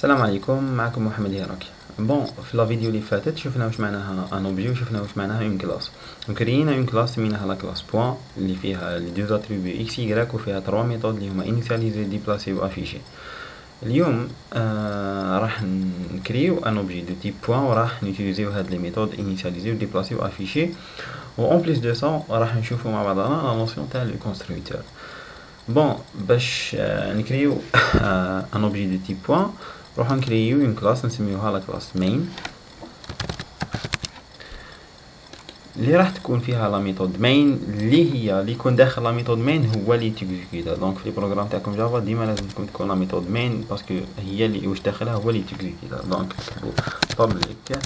السلام عليكم، معكم محمد هيراكي. بون في لا فيديو اللي فاتت شفنا واش معناها ان اوبجي وشفنا واش معناها اون كلاس. وكرينا اون كلاس سميناها لا كلاس بوان اللي فيها لي دو اتريبيو اكس واي وفيها 3 ميثود اللي هما انيسياليزي ديبلاسي وافيشي. اليوم راح نكريو ان اوبجي دو تيب بوان وراح نوتيليزيو هاد لي ميثود انيسياليزي وديبلاسي وافيشي. و اون بليس دو سا راح نشوفو مع بعضنا لا نوسيون تاع لو كونستركتور. بون باش نكريو ان اوبجي دو تيب بوان نروحو نكريو اون كلاس نسميوها لا كلاس مين اللي راح تكون فيها لا ميثود مين اللي يكون داخل لا ميثود مين هو اللي تيكزيكوتا. دونك في البروغرام تاعكم جافا ديما لازم تكون لا ميثود مين باسكو هي اللي واش داخلها هو اللي تيكزيكوتا. دونك نكتبو public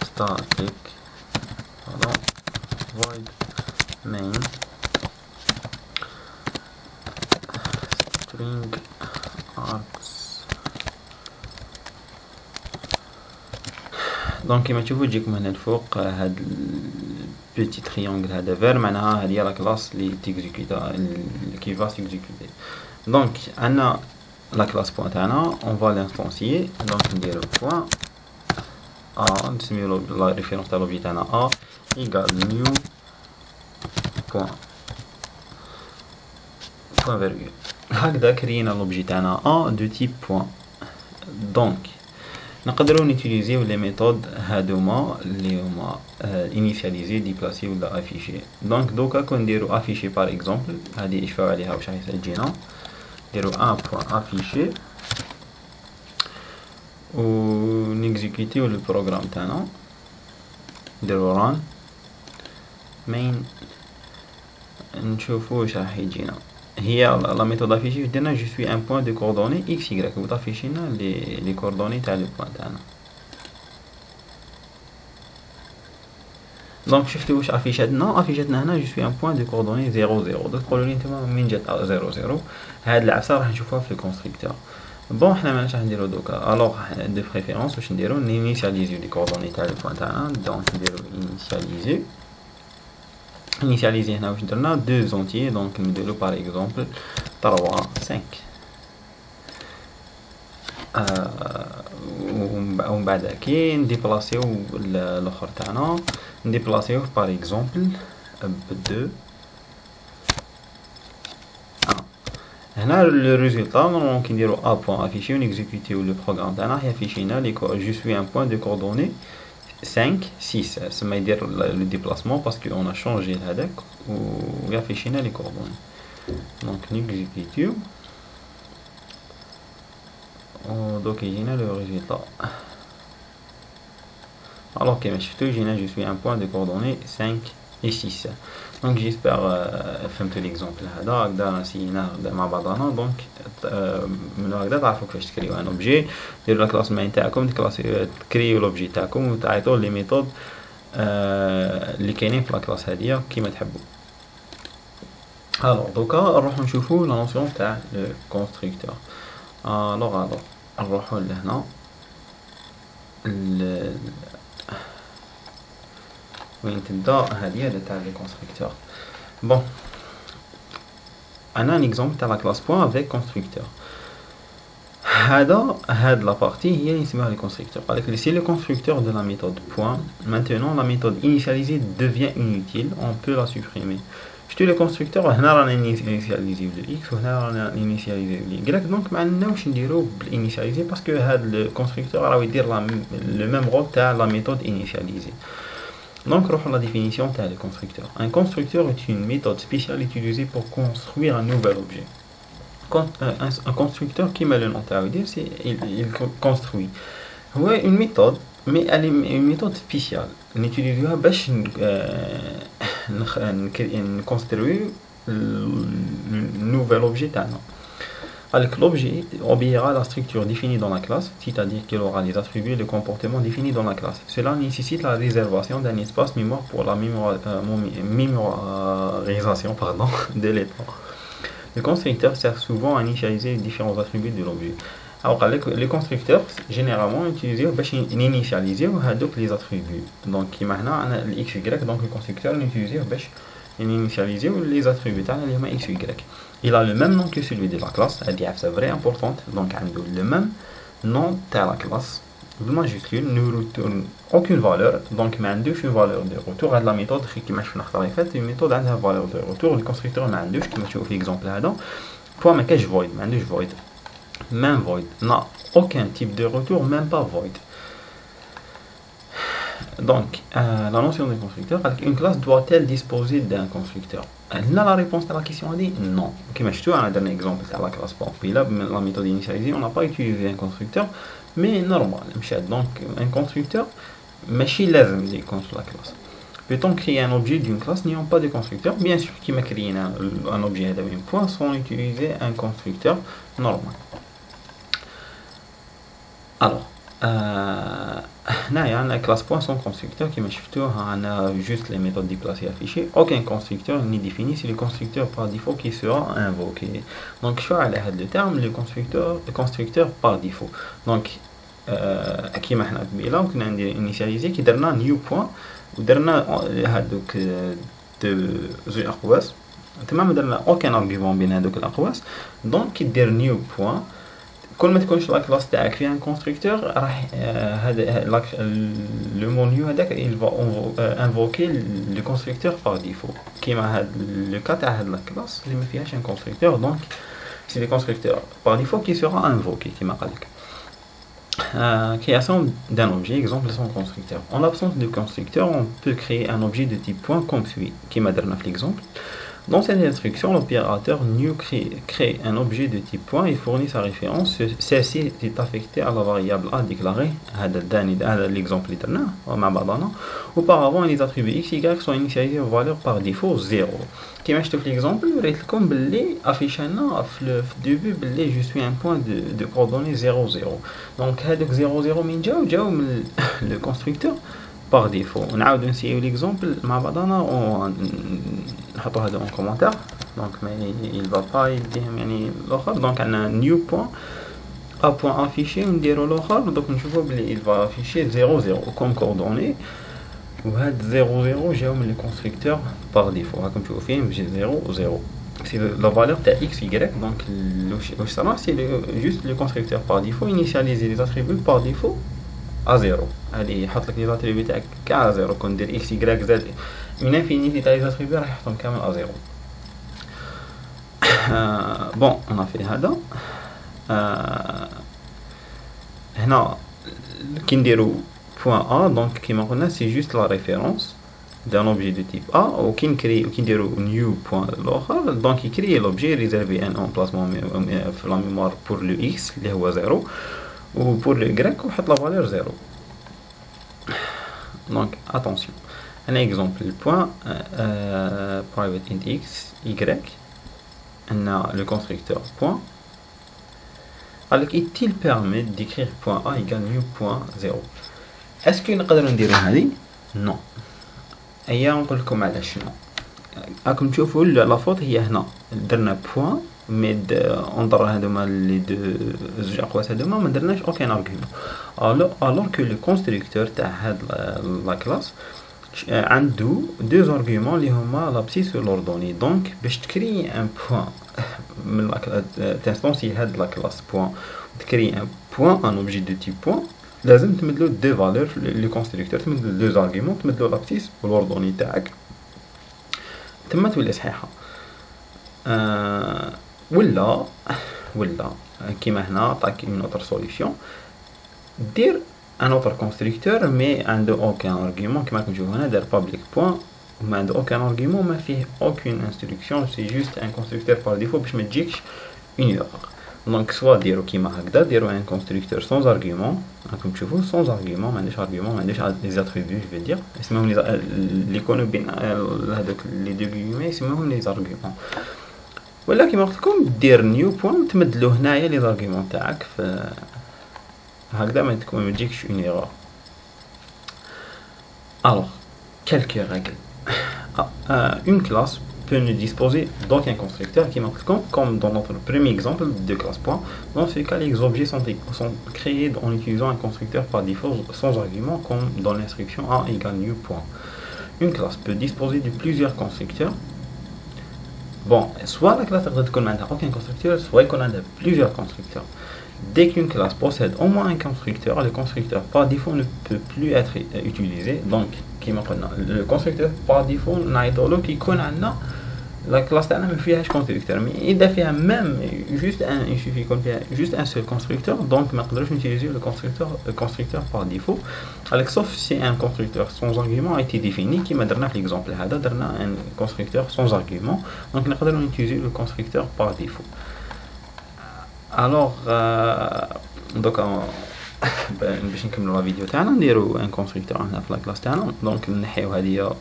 static void main string args. دونك كيما تشوفوا تجيكم هنا الفوق هاد البيتي تريونغل هذا فير معناها هذه هي لا كلاس اللي تيكزيكوتا كي فا تيكزيكوتي. دونك عندنا لا كلاس بوان تاعنا اون فا لانستونسيي. دونك نديرو بوان ا نسميو لا ريفيرونس تاع لوبجي تاعنا ا ايكال نيو بوان فيرغول. هكذا كرينا لوبجي تاعنا ا دو تيب بوان. دونك نقدروا نيتيليزيو لي ميثود هادوما اللي هما انيسياليزي ديبلاسي ولا افيشي. دونك دوكا كون نديرو افيشي بار اكزومبل هادي اشفاو عليها واش راح يجينا. نديرو ان بوان افيشي و نيكزيكوتيو لو بروغرام تاعنا. نديرو ران مين نشوفو واش راح يجينا. هي لا ميثود افيشي درنا جو سوي ان بوين دو كوردوني اكس واي وتافيشي لنا لي كوردوني تاع لو بوين تاعنا. دونك شفتوا واش افيشتنا هنا جو سوي ان بوين دو كوردوني 0 0. دوك تقولوا لي نتوما منين جات 0 0. هاد العفسه راح نشوفوها في الكونستركتور. بون حنا ماناش راح نديرو دوكا الوغ دو بريفيرونس واش نديرو نينيسياليزيو لي كوردوني تاع لو بوين تاعنا. دونك نديرو initialiser هنا واش درنا دو زونتيي. دونك نديرو بار اكزومبل 3 5 ومن بعد كي نديبلاسيو الاخر تاعنا نديبلاسيوه بار اكزومبل ب 2 هنا لو ريزولطا نورمالمون كي نديرو ا بوين افيشي و نيكزيكوتيو لو بروغرام تاعنا راح يافيشينا لي جو سوي ان بوين دو كوردوني 5 6 سما يدير لو ديبلاسمون باسكو اون ا شونجي هذاك و يافيشينا لي كوردوني. دونك نيكزيكوتيو و دوك يجينا لو ريزولطا. الوغ كيما شفتو يجينا جو سوي ان بوين دو كوردوني 5 et 6. دونك جيسبر فهمتوا ليكزومبل هذا. هكذا نسينا مع بعضنا. دونك من هكذا تعرفوا كيفاش تكريو ان اوبجي. ديروا لا كلاس مين تاعكم تكريو لوبجي تاعكم وتعيطوا لي ميثود اللي كاينين في لا كلاس هذه كيما تحبوا. الوغ دوكا نروحو نشوفوا لا نوسيون تاع لو كونستركتور. الوغ نروحو لهنا وين تبدا هذه تاع لي كونستركتور. بون انا ان اكزومبل تاع لا كلاس بوين افيك كونستركتور. هاد لا بارتي هي اللي نسميوها لي كونستركتور. قالك لي سي لو كونستركتور دو لا ميثود بوين maintenant la méthode initialisée devient inutile, on peut la supprimer. شتو لي كونستركتور هنا رانا انيسياليزيو للاكس وهنا رانا انيسياليزيو للاي. دونك ما عندناش نديرو بالانيسياليزي باسكو هاد لو كونستركتور راه يدير لو ميم رول تاع لا ميثود initialisée. Donc, reprendre la définition de le constructeur. Un constructeur est une méthode spéciale utilisée pour construire un nouvel objet. Un constructeur, qui m'a le nom à dire, c'est il construit. Ouais, une méthode, mais elle est une méthode spéciale. On utilise pour construire un nouvel objet. L'objet obéira à la structure définie dans la classe, c'est-à-dire qu'il aura les attributs et les comportements définis dans la classe. Cela nécessite la réservation d'un espace mémoire pour la mémorisation de l'état. Le constructeur sert souvent à initialiser les différents attributs de l'objet. Alors, les constructeurs, généralement, utilisent pour initialiser les attributs. Donc, maintenant, on a x, y, donc le constructeur l'utilise pour initialiser les attributs x, y. Il a le même nom que celui de la classe, c'est vrai importante, donc le même nom de la classe بالماجيسكول ne retourne aucune valeur donc ما عندوش une valeur de retour. هاد لا ميثود كيما شفنا خطره اللي فاتت الميثود عندها valeur de retour الكونستركتور ما عندوش كيما تشوفوا في الاكزامبل هذا بوا ما كاش void ما عندوش void même void n'a aucun type de retour même pas void. Donc la notion de constructeur une classe doit-elle disposer d'un constructeur. Là la réponse à la question est non. كيما شفتوا انا درنا exemple تاع la classe Pampila la méthode initialisée on n'a pas utilisé un constructeur mais normal مشات donc un constructeur ماشي لازم يكون في la classe. Peut-on créer un objet d'une classe n'ayant pas de constructeur? Bien sûr كيما كرينا un objet هذا من point sans utiliser un constructeur normal. Alors هنايا عندنا classe point sans constructeur كيما شفتوها عندنا juste les méthodes déplacées affichées. Aucun constructeur n'est défini, c'est le constructeur par défaut qui sera invoqué. Donc شو على هذا le terme le constructeur par défaut. Donc كيما حنا قبيله كنا ندير initialiser كي درنا new point ودرنا هادوك زوج اقواس تمام درنا aucun argument بين هادوك الاقواس دونك كي دير new point كل ما تكونش لا كلاس تاعك فيها ان كونستركتور راح هذا لو مون نيو هذاك il va invoquer le constructeur par défaut كيما هاد لو كا تاع هاد لا كلاس اللي ما فيهاش ان كونستركتور دونك c'est le constructeur par défaut qui sera invoqué كيما قال لك. Création d'un objet, exemple sans constructeur. En l'absence de constructeur, on peut créer un objet de type point comme suit, qui m'a donné l'exemple. Dans cette instruction, l'opérateur new crée un objet de type point et fournit sa référence. Celle-ci est affectée à la variable a déclarée. L'exemple est donné. Auparavant, les attributs x, y sont initialisés aux valeurs par défaut 0. Comme je te fais l'exemple, comme affiché le début, je suis un point de coordonnées 0, 0. Donc, 0, 0, le constructeur par défaut. On a essayé l'exemple, on نحطوا هذا en commentaire donc mais il va pas يديهم يعني الاخر donc عندنا new point a point affiché ونديرو الاخر donc نشوفوا بلي il va afficher 0 0 comme coordonnée وهاد 0 0 جاو من le constructeur par défaut راكم تشوفوا فيه بجي 0 0 c'est la valeur de x y donc واش صرا c'est juste le constructeur par défaut initialiser les attributs par défaut à 0 هادي يحط لك les attributs تاعك كاع 0 كون دير x y z une infinité تاع les attributs راح يحطهم كامل à 0. Bon on a fait هذا هنا كي نديرو point A donc كيما قلنا c'est juste la référence d'un objet de type A ou كي نديرو new point الاخر donc يكري l'objet réservé un emplacement في la mémoire pour le x اللي هو 0 ou pour le y وحط la valeur 0. Donc attention un exemple le point private int x y on a le constructeur point alors qu'il permet d'écrire point a égale new point 0. est-ce que نقدروا نديروا هذه؟ non. ايا نقول لكم على شنو راكم تشوفوا لا فوت هي هنا درنا point مي اندر هذوما لي دو زوج اقواس هذوما ما درناش اوكين ارغيومون alors que le constructeur تاع هاد لا كلاس عنده deux arguments اللي هما l'abscisse و l'ordonnée donc باش تكري ان بوين من تانستونسي هاد لا كلاس بوين تكري ان بوين ان اوبجي دو تيب بوين لازم تمدلو دو فالور لي كونستركتور تمدلو دو arguments تمدلو l'abscisse و l'ordonnée تاعك تما تولي صحيحه. ولا كيما هنا عطاك une autre solution دير un autre constructeur mais عنده aucun argument كما راكم تشوفوا هنا دار public point وما عنده aucun argument ما فيه aucune instruction c'est juste un constructeur par défaut باش ما تجيكش une erreur. donc soit ديروا كيما هكذا ديروا un constructeur sans argument راكم تشوفوا sans argument ما عندوش argument ما عندوش les attributs je vais dire اسمهم اللي يكونوا بين هذوك لي دو guillemets اسمهم les arguments. ولا كيما قلت لكم دير نيو بوين تمدلو هنايا لي زارغيومون تاعك ف هكذا ما تجيكش اون ايرور. alors quelques règles. Une classe peut ne disposer d'aucun constructeur qui comme dans notre premier exemple de classe point. Dans ce cas, les objets sont créés en utilisant un constructeur par défaut sans argument comme dans l'instruction a égale new point. Une classe peut disposer de plusieurs constructeurs. Bon, soit la classe تقدر تكون عندها aucun constructeur, soit يكون عندها plusieurs constructeurs. Dès qu'une classe possède au moins un constructeur, le constructeur par défaut ne peut plus être utilisé. Donc, le constructeur par défaut, qui connaît la classe تاعنا ما فيهاش constructeur, mais إذا فيها même il suffit يكون فيها juste un seul constructeur, donc ما نقدروش utiliser le constructeur par défaut, sauf si un constructeur sans argument a été défini كيما درنا في l'exemple هذا, درنا un constructeur sans argument, donc نقدروا utiliser le constructeur par défaut. Alors donc باش نكملوا لا فيديو تاعنا نديروا ان كونستركتور هنا في لا كلاس تاعنا. دونك نحيو هذه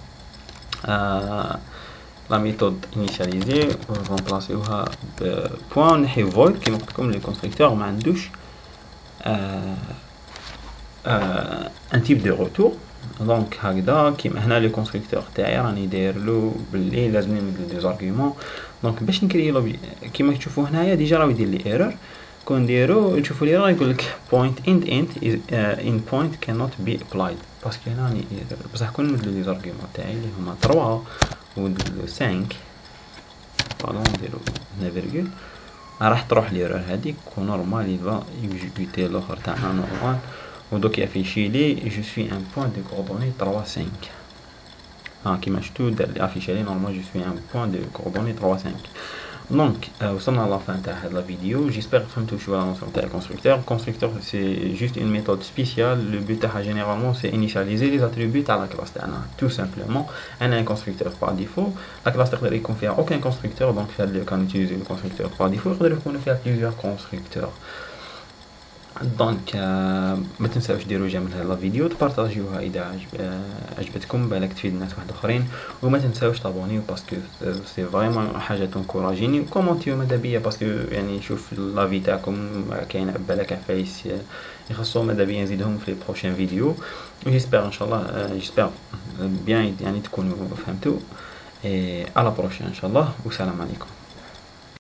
لا ميثود انيشاليزي ونرمبلاسيوها بوين, نحيو فويد كيما قلت لكم لي كونستركتور ما عندوش ان تيب دو روتور. دونك هكذا كيما هنا لي كونستركتور تاعي راني داير له باللي لازم نمد لي زارغيومون. دونك باش نكري كيما تشوفوا هنايا ديجا راه يدير لي ايرور, كون نديرو نشوفوا لي راه يقول لك point in point cannot be applied, باسكو هنا راني بصح كون نمد لي زارغيومون تاعي اللي هما 3 و 5 بالون نديرو هنا فيرغول راح تروح ليرور هذيك ونورمال يبقى يجيبيتي الاخر تاعنا نورمال. ودوك يافيشي لي جو سوي ان بوين دو كوردوني 3 5 كيما شفتو دار لي افيشي لي نورمال جو سوي ان بوين دو كوردوني 3 5. دونك وصلنا لا فان تاع هاد لا فيديو. جيسبر فهمتو شويه لا نوسيون تاع الكونستركتور سي جوست اون ميثود سبيسيال. لو بوت تاعها جينيرالمون سي انيشاليزي لي اتريبيو تاع لا كلاس تاعنا تو سامبلومون. انا ان كونستركتور بار ديفو, لا كلاس تقدر يكون فيها اوكان كونستركتور, دونك في هاد لو كان نوتيليزي لو كونستركتور بار ديفو يقدر يكون فيها بليزيور كونستركتور. دونك ما تنساوش ديروا جيم لهاد لا فيديو, تبارطاجيوها اذا عجبتكم, بالك تفيد الناس واحد اخرين, وما تنساوش تابونيو باسكو سي فريمون حاجه تنكوراجيني, وكومونتيو ماذا بيا باسكو يعني نشوف لا في تاعكم كاين بالك عفايس يخصو ماذا بيا نزيدهم في لي بروشين فيديو. جيسبر ان شاء الله جيسبر بيان يعني تكونوا فهمتوا. اي على بروشين ان شاء الله, والسلام عليكم.